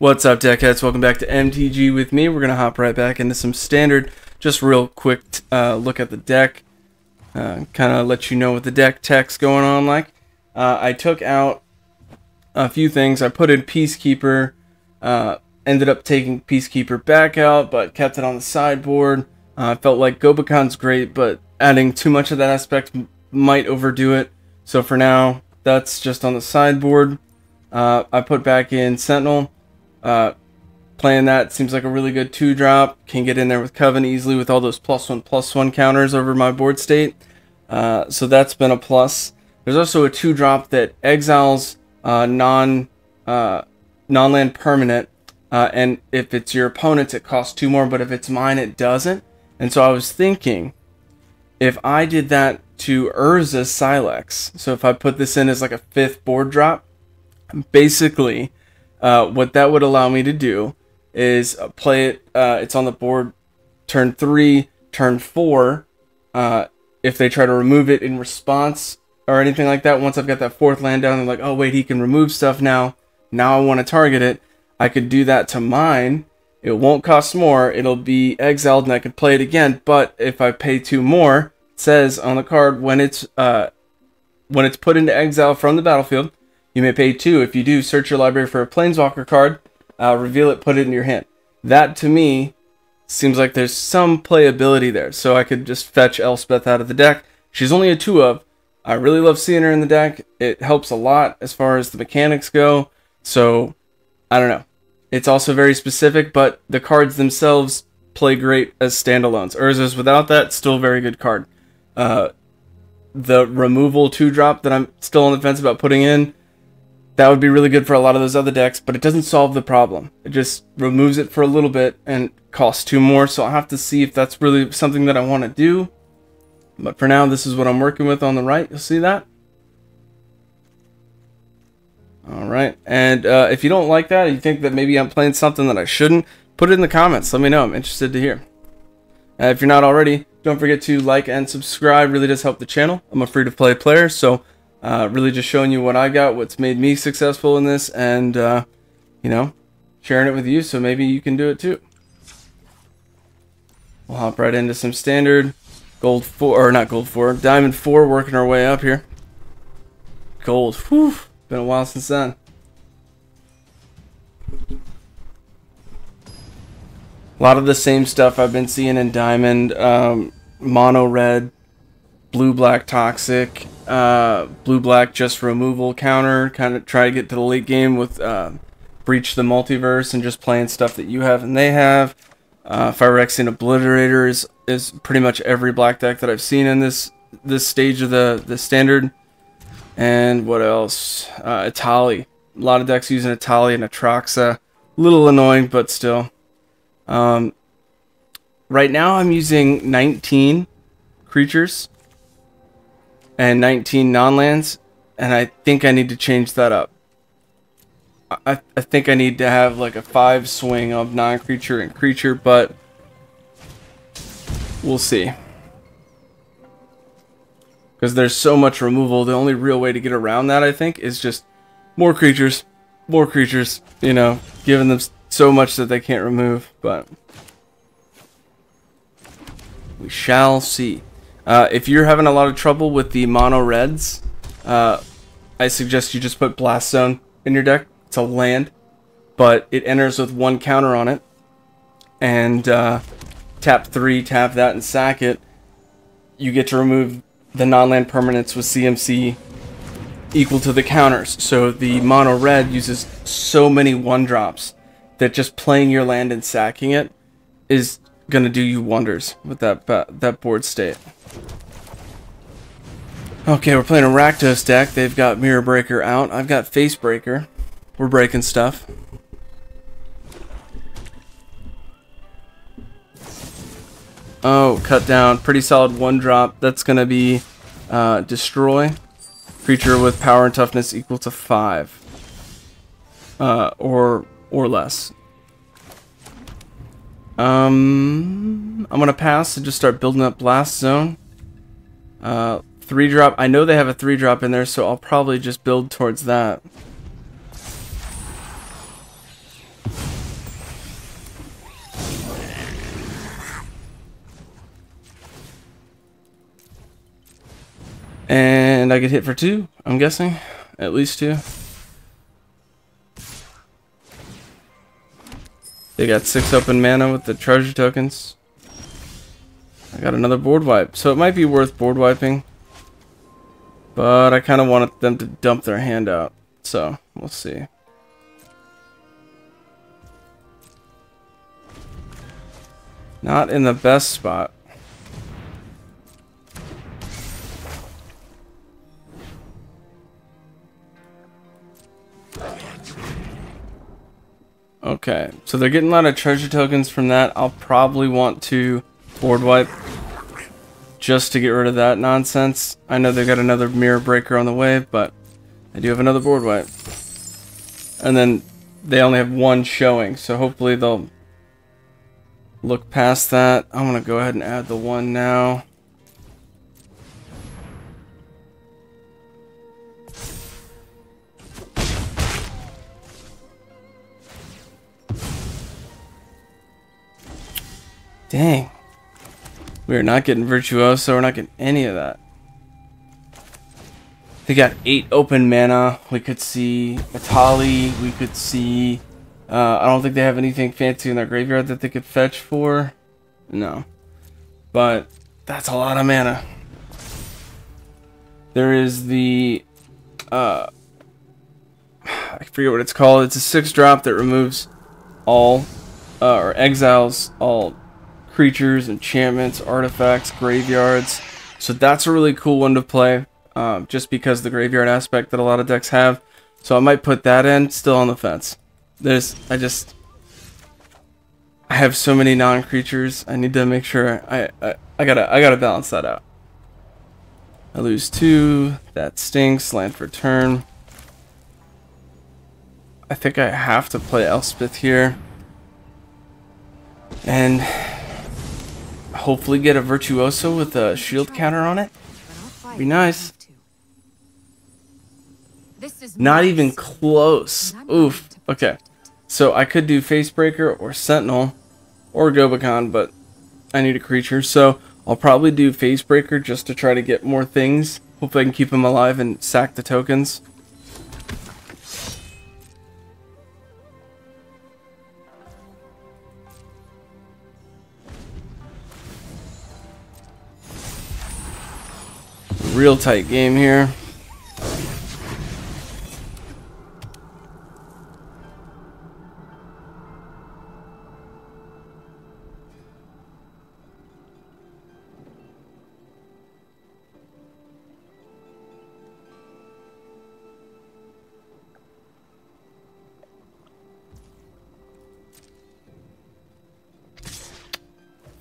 What's up, deckheads? Welcome back to MTG with me. We're going to hop right back into some standard. Just real quick look at the deck. Kind of let you know what the deck tech's going on like. I took out a few things. I put in Peacekeeper. Ended up taking Peacekeeper back out, but kept it on the sideboard. I felt like Gobakon's great, but adding too much of that aspect might overdo it. So for now, that's just on the sideboard. I put back in Sentinel. Playing that seems like a really good 2-drop. Can get in there with Coven easily with all those +1/+1 counters over my board state. So that's been a plus. There's also a 2-drop that exiles non-land permanent. And if it's your opponent's, it costs 2 more, but if it's mine, it doesn't. And so I was thinking, if I did that to Urza's Silex, so if I put this in as like a 5th board drop, basically, what that would allow me to do is play it, it's on the board turn 3, turn 4, if they try to remove it in response or anything like that. Once I've got that 4th land down, they're like, oh wait, he can remove stuff now. Now I want to target it. I could do that to mine. It won't cost more. It'll be exiled and I could play it again. But if I pay 2 more, it says on the card when it's put into exile from the battlefield, you may pay 2. If you do, search your library for a Planeswalker card, reveal it, put it in your hand. That, to me, seems like there's some playability there. So I could just fetch Elspeth out of the deck. She's only a 2-of. I really love seeing her in the deck. It helps a lot as far as the mechanics go. So, I don't know. It's also very specific, but the cards themselves play great as standalones. Urza's without that, still a very good card. The removal 2-drop that I'm still on the fence about putting in, that would be really good for a lot of those other decks, but it doesn't solve the problem. It just removes it for a little bit and costs 2 more, so I'll have to see if that's really something that I want to do. But for now, this is what I'm working with on the right. You'll see that. Alright, and if you don't like that, you think that maybe I'm playing something that I shouldn't, put it in the comments. Let me know. I'm interested to hear. If you're not already, don't forget to like and subscribe. Really does help the channel. I'm a free-to-play player, so really just showing you what I got, what's made me successful in this, and, you know, sharing it with you so maybe you can do it too. We'll hop right into some standard. Gold 4, or not gold 4, Diamond 4, working our way up here. Gold, whew. Been a while since then. A lot of the same stuff I've been seeing in Diamond. Mono red, blue black toxic, blue black just removal counter. Kind of try to get to the late game with Breach the Multiverse and just playing stuff that you have and they have. Phyrexian Obliterator is pretty much every black deck that I've seen in this stage of the standard. And what else? Itali. A lot of decks using Itali and Atraxa. A little annoying, but still. Right now I'm using 19 creatures and 19 non-lands, and I think I need to change that up. I think I need to have like a 5 swing of non-creature and creature, but we'll see. Because there's so much removal, the only real way to get around that, I think, is just more creatures, you know, giving them so much that they can't remove, but we shall see. If you're having a lot of trouble with the mono reds, I suggest you just put Blast Zone in your deck. It's a land, but it enters with 1 counter on it, and tap 3, tap that, and sack it. You get to remove the non-land permanents with CMC equal to the counters. So the mono red uses so many 1-drops that just playing your land and sacking it is gonna do you wonders with that board state. Okay, we're playing a Rakdos deck. They've got Mirror Breaker out. I've got Face Breaker. We're breaking stuff. Oh, cut down. Pretty solid 1-drop. That's going to be Destroy. Creature with power and toughness equal to 5. Or less. I'm going to pass and just start building up Blast Zone. 3-drop. I know they have a 3-drop in there, so I'll probably just build towards that. And I get hit for 2, I'm guessing. At least 2. They got 6 open mana with the treasure tokens. I got another board wipe. So it might be worth board wiping. But I kind of wanted them to dump their hand out. So, we'll see. Not in the best spot. Okay, so they're getting a lot of treasure tokens from that. I'll probably want to board wipe just to get rid of that nonsense. I know they got another mirror breaker on the way, but I do have another board wipe. And then they only have 1 showing, so hopefully they'll look past that. I'm going to go ahead and add the 1 now. Dang. We are not getting Virtuoso. We're not getting any of that. They got 8 open mana. We could see Atali. We could see... I don't think they have anything fancy in their graveyard that they could fetch for. No. But that's a lot of mana. There is the... I forget what it's called. It's a 6-drop that removes all... or exiles all... creatures, enchantments, artifacts, graveyards. So that's a really cool one to play, just because the graveyard aspect that a lot of decks have. So I might put that in. Still on the fence. I have so many non-creatures. I need to make sure I gotta balance that out. I lose 2. That stinks. Land for turn. I think I have to play Elspeth here, and hopefully get a Virtuoso with a shield counter on it. Be nice. Not even close. Oof. Okay. So I could do Facebreaker or Sentinel or Gobakon, but I need a creature. So I'll probably do Facebreaker just to try to get more things. Hopefully I can keep them alive and sack the tokens. Real tight game here.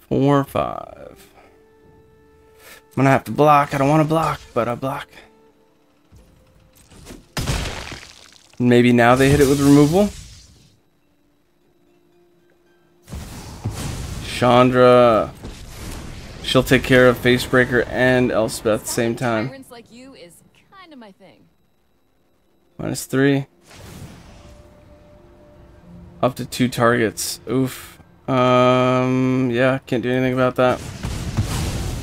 Four, 5. I'm gonna have to block. I don't want to block, but I block. Maybe now they hit it with removal. Chandra. She'll take care of Facebreaker and Elspeth at the same time. Like you is kind of my thing. -3. Up to 2 targets. Oof. Yeah, can't do anything about that.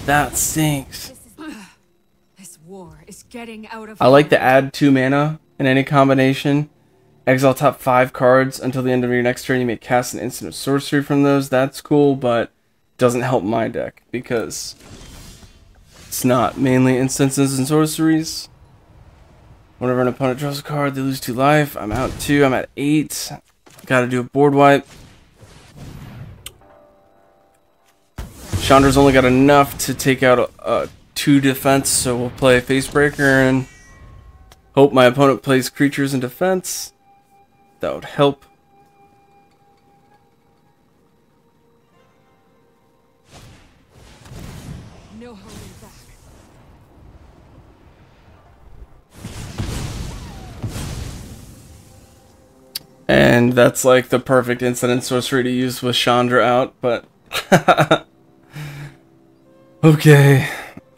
That stinks. This war is getting out of I like to add 2 mana in any combination. Exile top 5 cards until the end of your next turn. You may cast an instant of sorcery from those. That's cool, but doesn't help my deck because it's not mainly instances and sorceries. Whenever an opponent draws a card, they lose 2 life. I'm out 2. I'm at 8. Gotta do a board wipe. Chandra's only got enough to take out 2 defense, so we'll play Facebreaker and hope my opponent plays creatures in defense. That would help. No holding back. And that's like the perfect instant sorcery to use with Chandra out, but okay.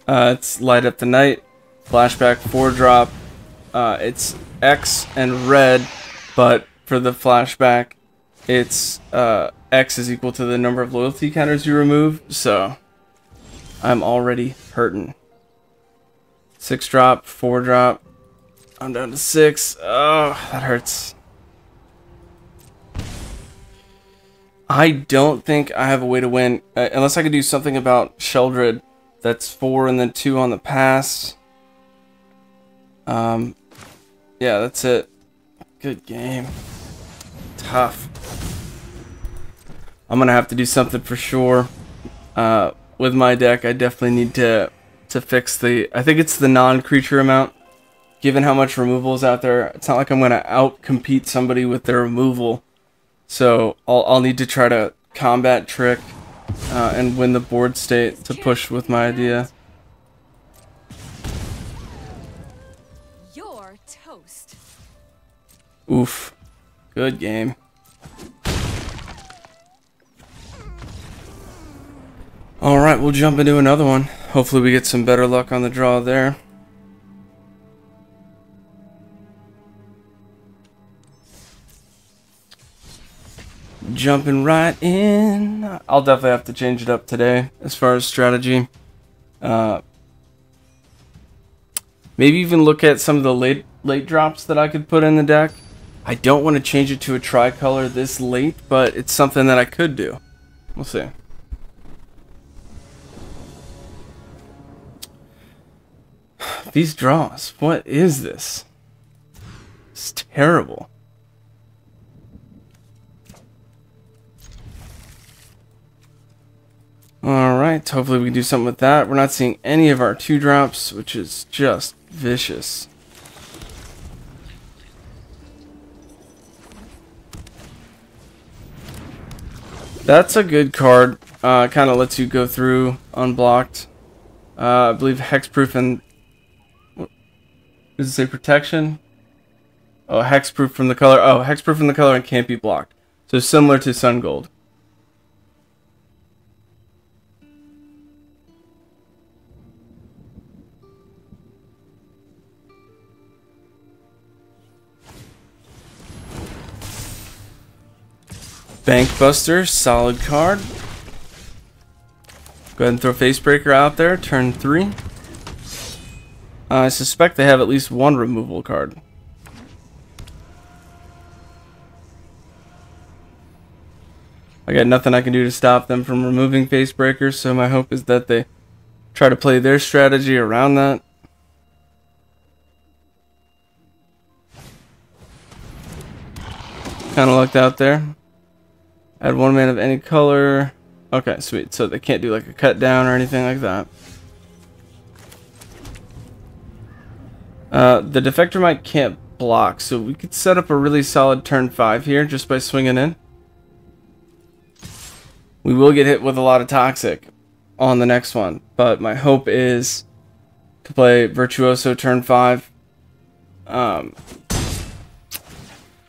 It's Light Up the Night. Flashback 4-drop. It's X and red, but for the flashback, it's X is equal to the number of loyalty counters you remove, so I'm already hurting. 6 drop, 4 drop. I'm down to 6. Oh, that hurts. I don't think I have a way to win unless I could do something about Sheldred. That's 4 and then 2 on the pass. Yeah, that's it. Good game. Tough. I'm gonna have to do something for sure. With my deck, I definitely need to fix the. I think it's the non-creature amount. Given how much removal is out there, it's not like I'm gonna out-compete somebody with their removal. So I'll need to try to combat trick and win the board state to push with my idea. You're toast. Oof. Good game. Alright, we'll jump into another one. Hopefully we get some better luck on the draw there. Jumping right in. I'll definitely have to change it up today as far as strategy. Maybe even look at some of the late drops that I could put in the deck. I don't want to change it to a tricolor this late, but it's something that I could do. We'll see. These draws. What is this? It's terrible. Alright, hopefully we can do something with that. We're not seeing any of our 2 drops, which is just vicious. That's a good card. Kind of lets you go through unblocked. I believe hexproof and... What does it say? Protection? Oh, hexproof from the color. Oh, hexproof from the color and can't be blocked. So similar to Sun Gold. Bankbuster, solid card. Go ahead and throw Facebreaker out there, turn 3. I suspect they have at least 1 removal card. I got nothing I can do to stop them from removing Facebreaker, so my hope is that they try to play their strategy around that. Kind of lucked out there. Add 1 mana of any color. Okay, sweet. So they can't do like a cut down or anything like that. The Defector Mite can't block, so we could set up a really solid turn 5 here just by swinging in. We will get hit with a lot of Toxic on the next one, but my hope is to play Virtuoso turn 5.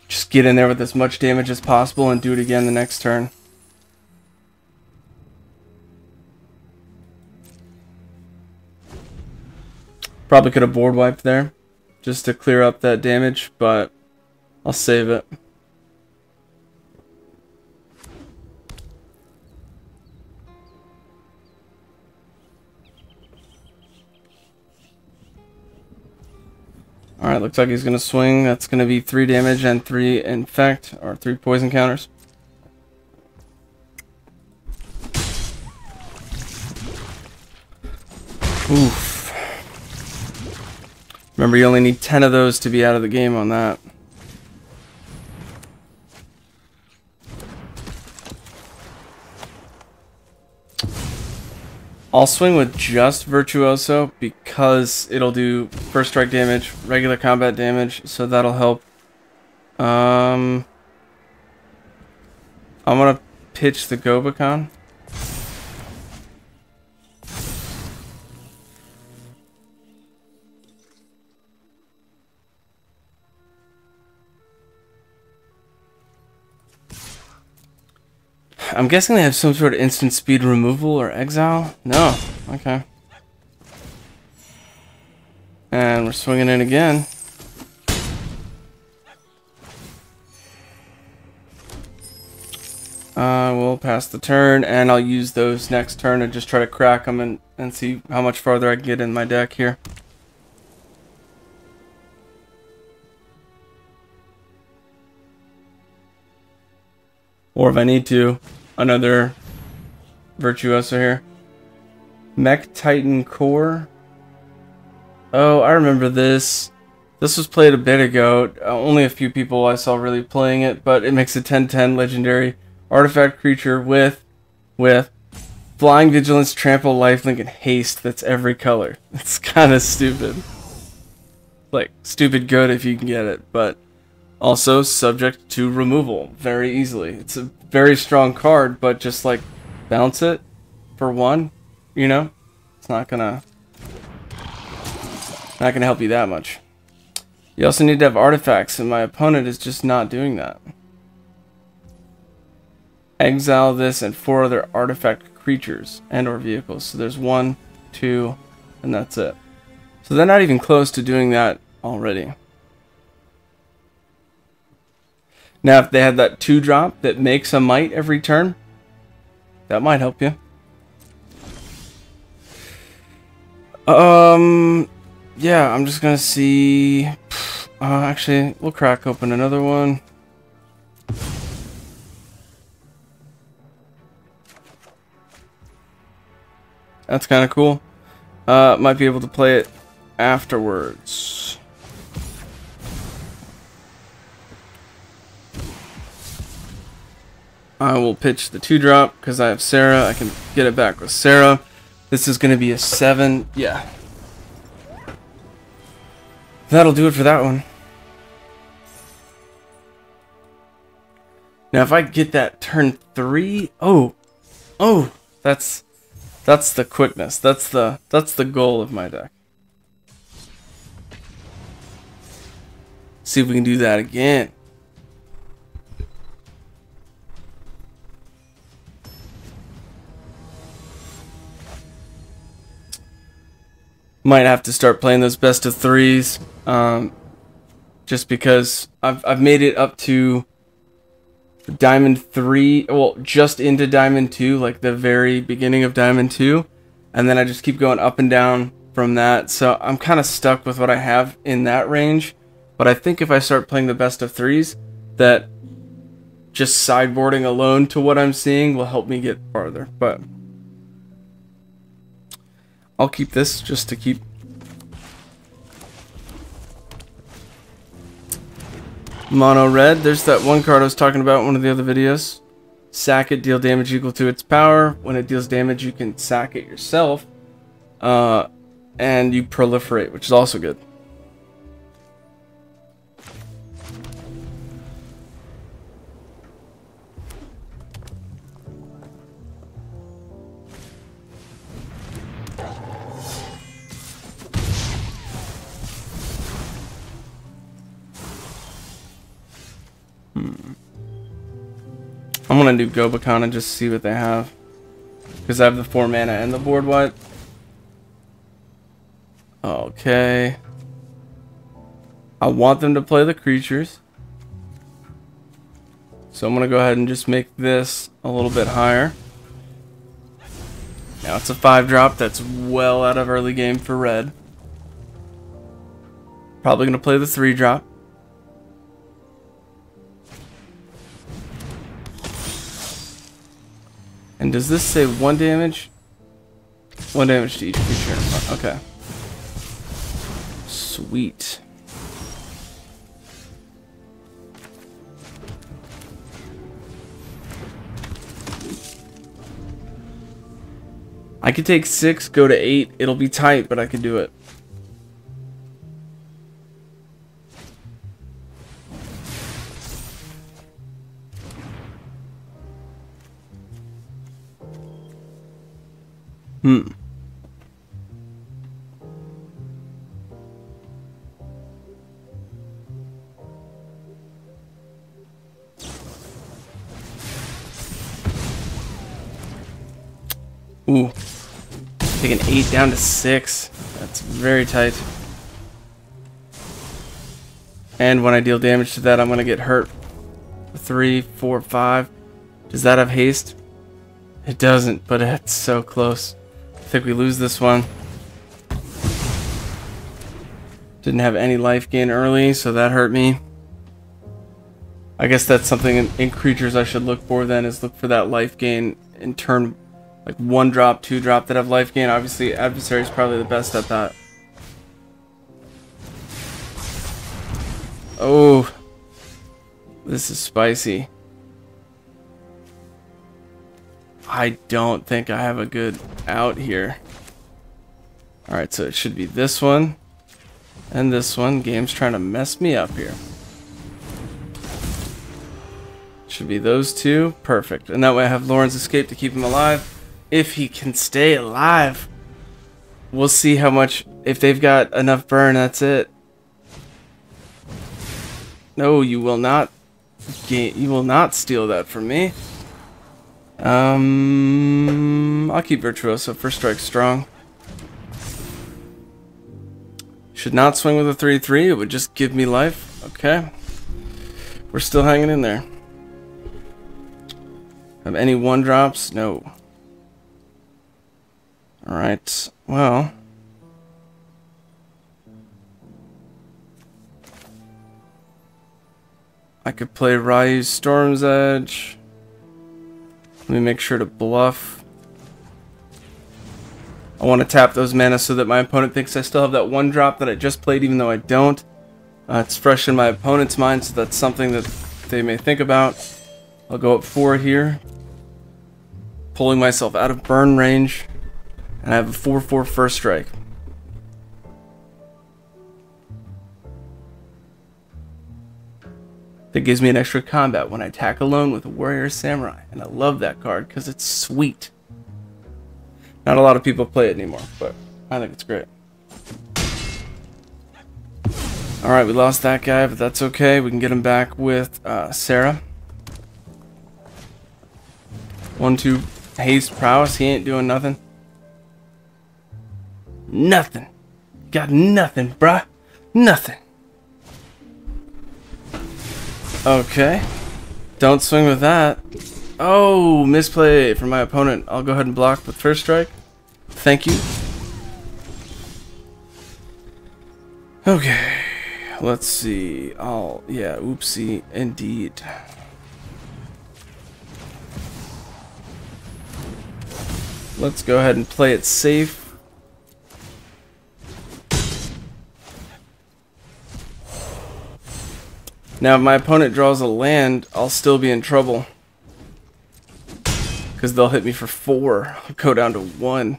Just get in there with as much damage as possible and do it again the next turn. Probably could have board wiped there just to clear up that damage, but I'll save it. Alright, looks like he's going to swing. That's going to be 3 damage and 3 infect, or 3 poison counters. Oof. Remember, you only need 10 of those to be out of the game on that. I'll swing with just Virtuoso because it'll do first strike damage, regular combat damage, so that'll help. I'm gonna pitch the Gobakon. I'm guessing they have some sort of instant speed removal or exile? No. Okay. And we're swinging in again. We'll pass the turn, and I'll use those next turn to just try to crack them and see how much farther I can get in my deck here. Or if I need to, another Virtuoso here. Mech Titan Core. Oh, I remember this. This was played a bit ago. Only a few people I saw really playing it, but it makes a 10/10 legendary artifact creature with Flying Vigilance, Trample, Lifelink, and Haste that's every color. It's kind of stupid. Like, stupid good if you can get it, but also subject to removal very easily. It's a very strong card, but just like bounce it for one, you know? It's not gonna help you that much. You also need to have artifacts, and my opponent is just not doing that. Exile this and 4 other artifact creatures and or vehicles. So there's 1, 2, and that's it. So they're not even close to doing that already. Now if they had that 2-drop that makes a might every turn, that might help you. Yeah, I'm just gonna see. Actually, we'll crack open another one. That's kind of cool. Might be able to play it afterwards. I will pitch the 2-drop because I have Sarah. I can get it back with Sarah. This is going to be a 7. Yeah. That'll do it for that one. Now if I get that turn 3, oh, that's the quickness. That's the goal of my deck. See if we can do that again. Might have to start playing those best of 3s, just because I've made it up to Diamond 3, well, just into Diamond 2, like the very beginning of Diamond 2, and then I just keep going up and down from that, so I'm kind of stuck with what I have in that range, but I think if I start playing the best of 3s, that just sideboarding alone to what I'm seeing will help me get farther, but I'll keep this just to keep. Mono red. There's that one card I was talking about in one of the other videos. Sack it, deal damage equal to its power. When it deals damage, you can sack it yourself. And you proliferate, which is also good. I'm gonna do Gobakon and just see what they have, because I have the 4 mana and the board wipe. Okay. I want them to play the creatures, so I'm gonna go ahead and just make this a little bit higher. Now it's a 5-drop. That's well out of early game for red. Probably gonna play the 3-drop. And does this say 1 damage? 1 damage to each creature. Okay. Sweet. I could take 6, go to 8. It'll be tight, but I could do it. Ooh. Take an 8 down to 6. That's very tight. And when I deal damage to that, I'm going to get hurt. 3, 4, 5. Does that have haste? It doesn't, but it's so close. I think we lose this one. Didn't have any life gain early, so that hurt me. I guess that's something in creatures I should look for then, is look for that life gain in turn, like 1 drop, 2 drop that have life gain. Obviously, Adversary is probably the best at that. Oh, this is spicy. I don't think I have a good out here. Alright, so it should be this one and this one. Game's trying to mess me up here. Should be those two. Perfect. And that way I have Lauren's escape to keep him alive. If he can stay alive. We'll see how much. If they've got enough burn, that's it. No, you will not. You will not steal that from me. I'll keep Virtuoso. First strike strong. Should not swing with a 3-3. It would just give me life. Okay. We're still hanging in there. Have any 1-drops? No. Alright. Well. I could play Ryu's Storm's Edge. Let me make sure to bluff. I want to tap those mana so that my opponent thinks I still have that 1-drop that I just played, even though I don't. It's fresh in my opponent's mind, so that's something that they may think about. I'll go up 4 here. Pulling myself out of burn range. And I have a 4/4 first strike. That gives me an extra combat when I attack alone with a Warrior Samurai. And I love that card because it's sweet. Not a lot of people play it anymore, but I think it's great. Alright, we lost that guy, but that's okay. We can get him back with Sarah. 1-2 haste prowess. He ain't doing nothing. Nothing. Got nothing, bruh. Nothing. Okay. Don't swing with that. Oh, misplay from my opponent. I'll go ahead and block with first strike. Thank you. Okay. Let's see. Yeah, oopsie indeed. Let's go ahead and play it safe. Now, if my opponent draws a land, I'll still be in trouble. Because they'll hit me for 4. I'll go down to 1.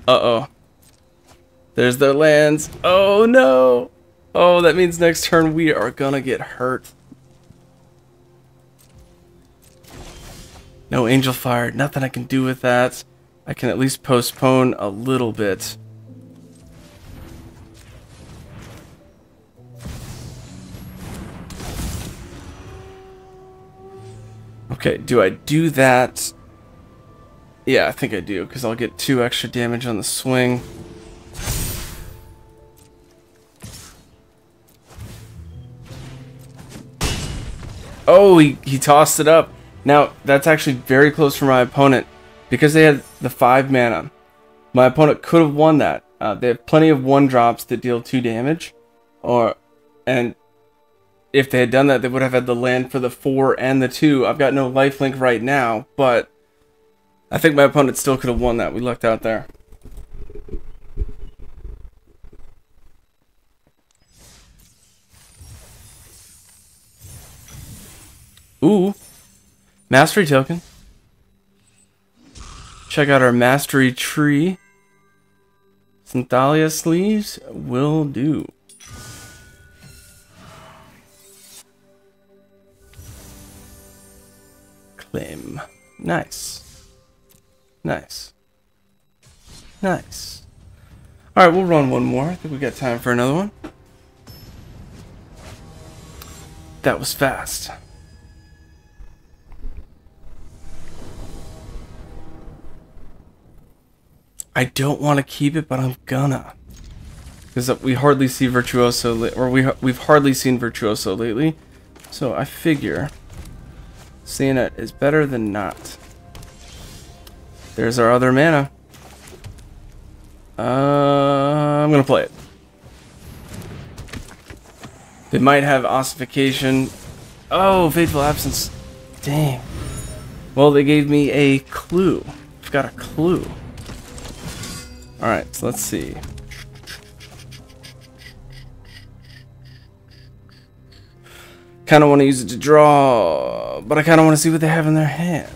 Uh-oh. There's their lands. Oh, no. Oh, that means next turn we are gonna get hurt. No Angel Fire. Nothing I can do with that. I can at least postpone a little bit. Okay, do I do that? Yeah, I think I do, because I'll get 2 extra damage on the swing. Oh, he tossed it up. Now, that's actually very close for my opponent. Because they had the 5 mana, my opponent could have won that. They have plenty of 1-drops that deal 2 damage. And if they had done that, they would have had the land for the 4 and the 2. I've got no lifelink right now, but I think my opponent still could have won that. We lucked out there. Ooh, mastery token. Check out our mastery tree. Synthalia sleeves will do. Claim. Nice. Nice. Nice. Alright, we'll run one more. I think we got time for another one. That was fast. I don't want to keep it, but I'm gonna. Because we hardly see Virtuoso, we've hardly seen Virtuoso lately. So I figure seeing it is better than not. There's our other mana. I'm gonna play it. They might have ossification. Oh, fateful absence. Dang. Well, they gave me a clue. I've got a clue. Alright, so let's see. Kind of want to use it to draw, but I kind of want to see what they have in their hand.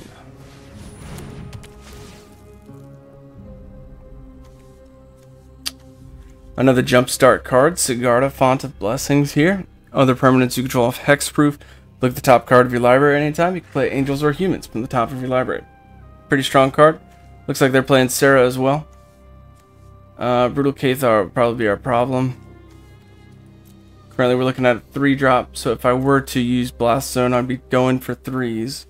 Another jumpstart card, Sigarda, Font of Blessings here. Other permanents you control have hexproof. Look at the top card of your library anytime. You can play angels or humans from the top of your library. Pretty strong card. Looks like they're playing Sarah as well. Brutal Cathar would probably be our problem. Currently we're looking at a 3-drop, so if I were to use Blast Zone, I'd be going for 3s.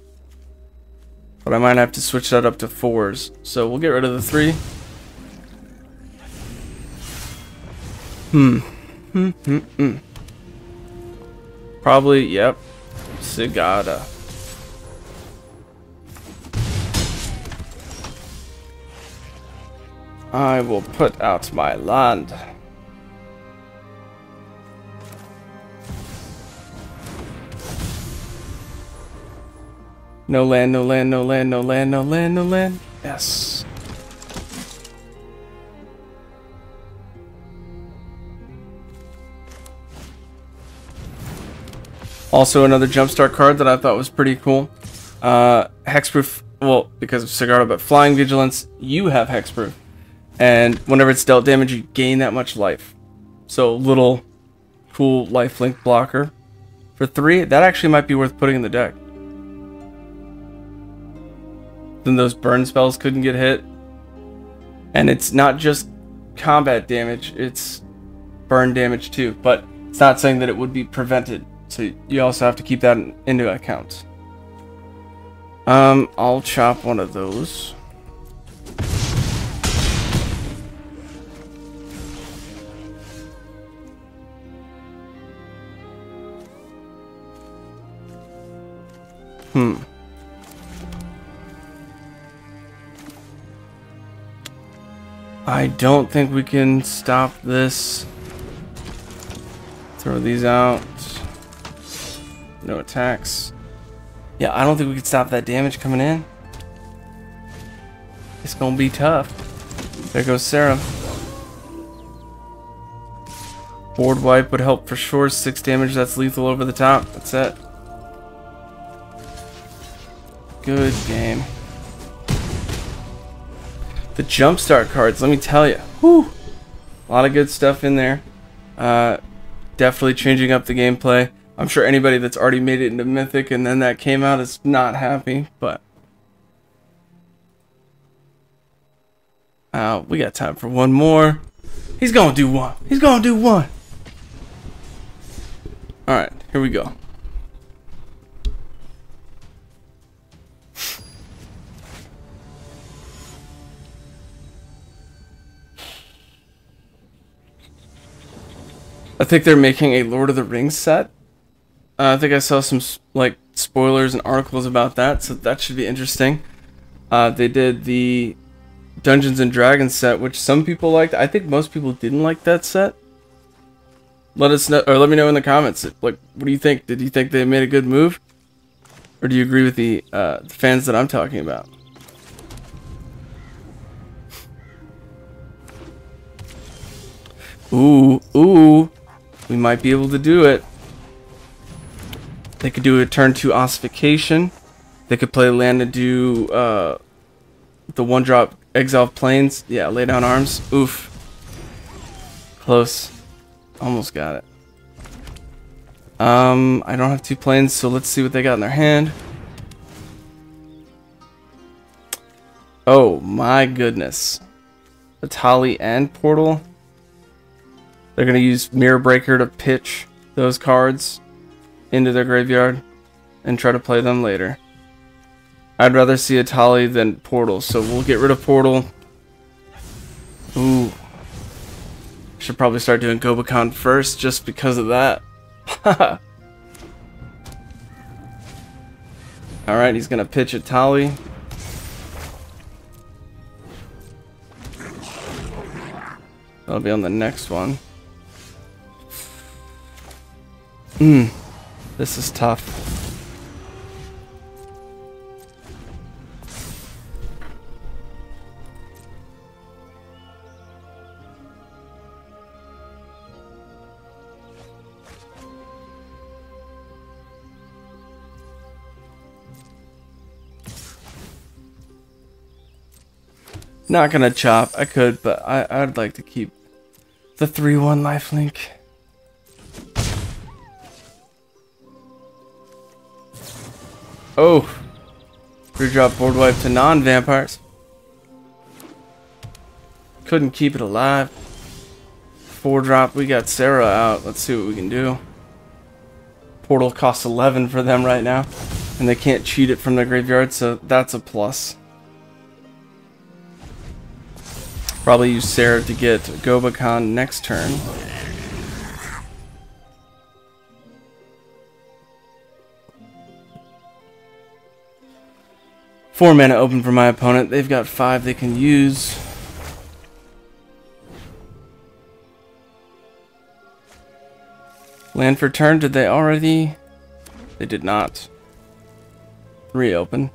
But I might have to switch that up to 4s. So we'll get rid of the 3. Probably, yep. Sigarda. I will put out my land. No land, no land, no land, no land, no land, no land. Yes. Also another jumpstart card that I thought was pretty cool. Hexproof, well, because of Sigarda, but Flying Vigilance, you have Hexproof. And whenever it's dealt damage, you gain that much life. So little cool lifelink blocker. For 3, that actually might be worth putting in the deck. Then those burn spells couldn't get hit. And it's not just combat damage, it's burn damage too. But it's not saying that it would be prevented. So you also have to keep that into account. I'll chop one of those. I don't think we can stop this. Throw these out. No attacks. Yeah, I don't think we can stop that damage coming in. It's gonna be tough. There goes Sarah. Board wipe would help for sure. 6 damage, that's lethal over the top. That's it. Good game. The jumpstart cards, let me tell you. Whew. A lot of good stuff in there. Definitely changing up the gameplay. I'm sure anybody that's already made it into Mythic and then that came out is not happy, but we got time for one more. He's gonna do one. He's gonna do one. Alright, here we go. I think they're making a Lord of the Rings set. I think I saw some like spoilers and articles about that, so that should be interesting. They did the Dungeons and Dragons set, which some people liked. I think most people didn't like that set. Let us know, or let me know in the comments. Like, what do you think? Did you think they made a good move, or do you agree with the fans that I'm talking about? Ooh, we might be able to do it. They could do a turn 2 ossification. They could play land to do the 1-drop Exile Plains. Yeah, lay down arms. Oof. Close. Almost got it. I don't have 2 planes, so let's see what they got in their hand. Oh my goodness. Atali and Portal. They're going to use Mirror Breaker to pitch those cards into their graveyard and try to play them later. I'd rather see Atali than Portal, so we'll get rid of Portal. Ooh. Should probably start doing Gobakon first just because of that. Alright, he's going to pitch Atali. That'll be on the next one. This is tough. Not gonna chop. I could, but I'd like to keep the 3/1 lifelink. Oh, 3-drop board wipe to non-vampires. Couldn't keep it alive. 4-drop. We got Sarah out. Let's see what we can do. Portal costs 11 for them right now, and they can't cheat it from the graveyard, so that's a plus. Probably use Sarah to get Gobakhan next turn. Four mana open for my opponent. They've got 5 they can use. Land for turn. Did they already? They did not. Reopen.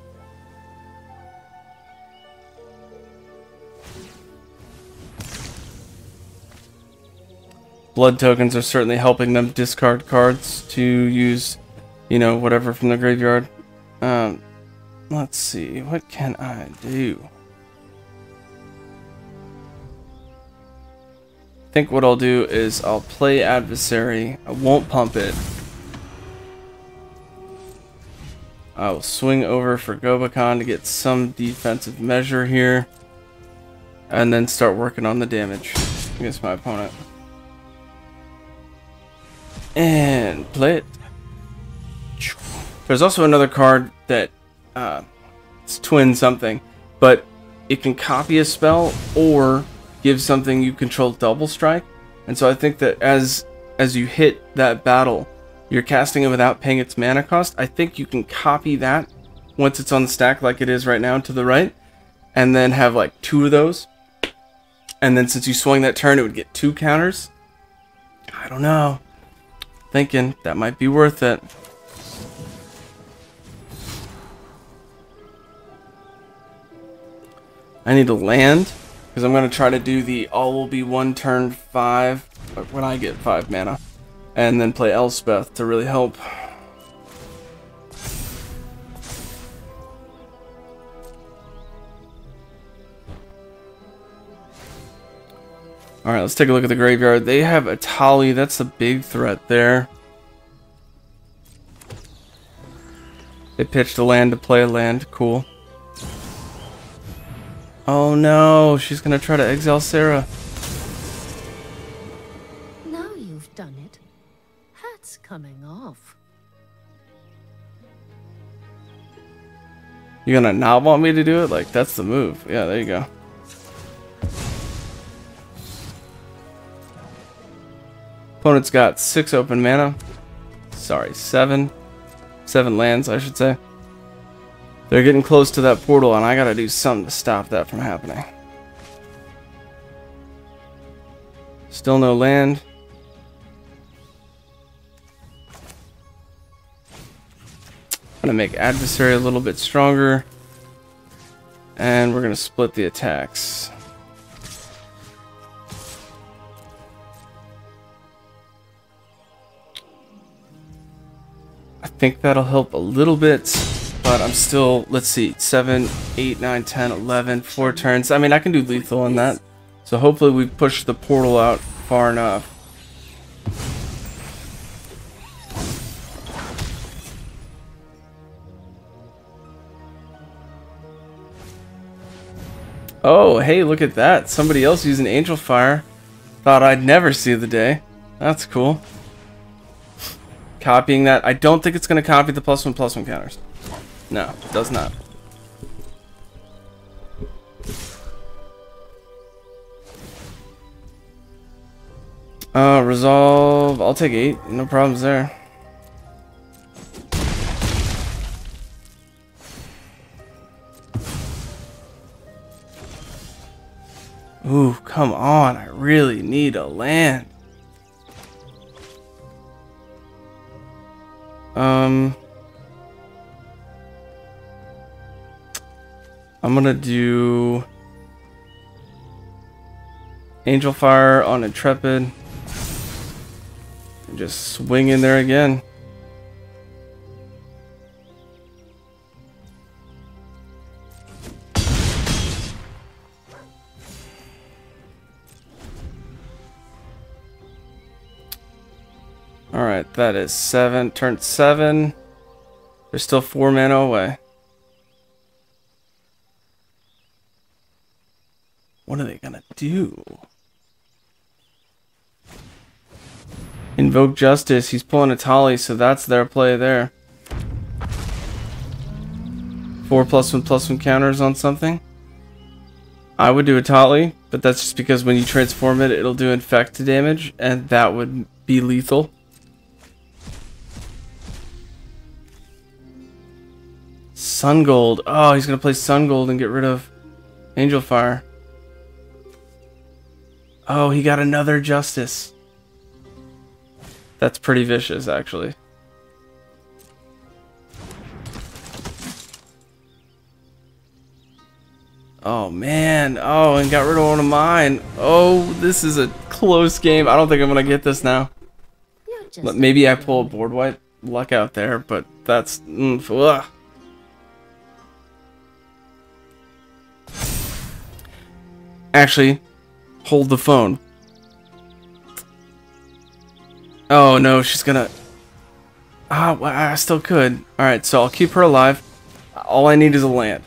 Blood tokens are certainly helping them discard cards to use, you know, whatever from the graveyard. Let's see, what can I do? I think what I'll do is I'll play Adversary. I won't pump it. I will swing over for Gobakhan to get some defensive measure here, and then start working on the damage against my opponent. And play it. There's also another card that it's twin something, but it can copy a spell or give something you control double strike. And so I think that as you hit that battle, you're casting it without paying its mana cost. I think you can copy that once it's on the stack like it is right now to the right, and then have like 2 of those. And then since you swung that turn, it would get 2 counters. I don't know. Thinking that might be worth it. I need to land because I'm going to try to do the all will be 1 turn 5 when I get 5 mana, and then play Elspeth to really help. Alright, let's take a look at the graveyard. They have a Tali. That's a big threat there. They pitched a land to play a land. Cool. Oh no, she's gonna try to exile Sarah. Now you've done it. Hat's coming off. You gonna not want me to do it? Like, that's the move. Yeah, there you go. Opponent's got 6 open mana. Sorry, 7. 7 lands, I should say. They're getting close to that portal, and I gotta do something to stop that from happening. Still no land. I'm gonna make Adversary a little bit stronger, and we're gonna split the attacks. I think that'll help a little bit, but I'm still, let's see, 7, 8, 9, 10, 11, 4 turns. I mean, I can do lethal on that. So hopefully we push the portal out far enough. Oh, hey, look at that. Somebody else using Angel Fire. Thought I'd never see the day. That's cool. Copying that. I don't think it's going to copy the +1/+1 counters. No, it does not. Resolve. I'll take 8. No problems there. Ooh, come on. I really need a land. I'm gonna do Angel Fire on Intrepid. And just swing in there again. Alright, that is 7. Turn 7. There's still 4 mana away. What are they gonna do? Invoke Justice. He's pulling a Tali, so that's their play there. 4+1/+1 counters on something. I would do a Tali, but that's just because when you transform it, it'll do infect damage, and that would be lethal. Sun Gold. Oh, he's gonna play Sun Gold and get rid of Angel Fire. Oh, he got another Justice. That's pretty vicious, actually. Oh, man. Oh, and got rid of one of mine. Oh, this is a close game. I don't think I'm going to get this now. Maybe I pull a board wipe. Luck out there, but that's... ugh. Actually, hold the phone. Oh no, she's gonna... Ah, well, I still could. Alright, so I'll keep her alive. All I need is a land.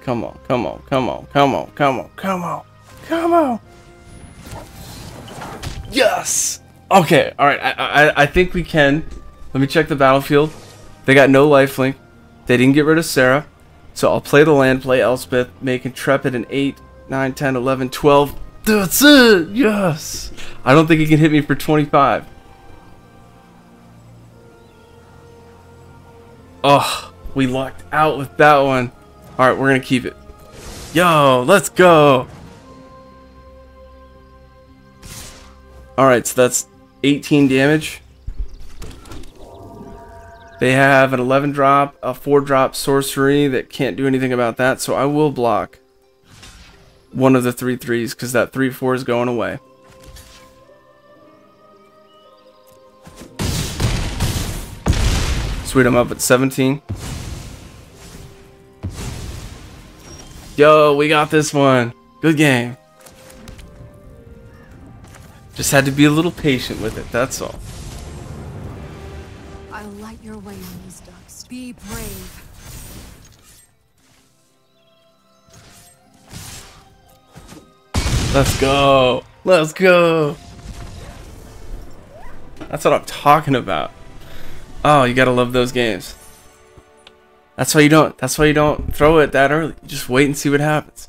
Come on, come on, come on, come on, come on, come on, come on. Yes! Okay, alright, I think we can. Let me check the battlefield. They got no lifelink. They didn't get rid of Sarah. So I'll play the land, play Elspeth, make Intrepid an 8, 9, 10, 11, 12. That's it! Yes! I don't think he can hit me for 25. Oh, we lucked out with that one. Alright, we're gonna keep it. Yo, let's go! Alright, so that's 18 damage. They have an 11 drop, a 4 drop sorcery that can't do anything about that, so I will block one of the 3/3s because that 3/4 is going away. Sweet, I'm up at 17. Yo, we got this one. Good game. Just had to be a little patient with it, that's all. I'll light your way on these ducks. Be brave. Let's go. Let's go. That's what I'm talking about. Oh, you gotta love those games. That's why you don't throw it that early. You just wait and see what happens.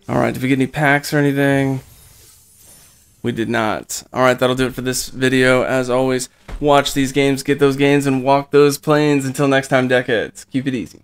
Alright, did we get any packs or anything? We did not. Alright, that'll do it for this video. As always, watch these games, get those gains, and walk those planes. Until next time, deckheads, keep it easy.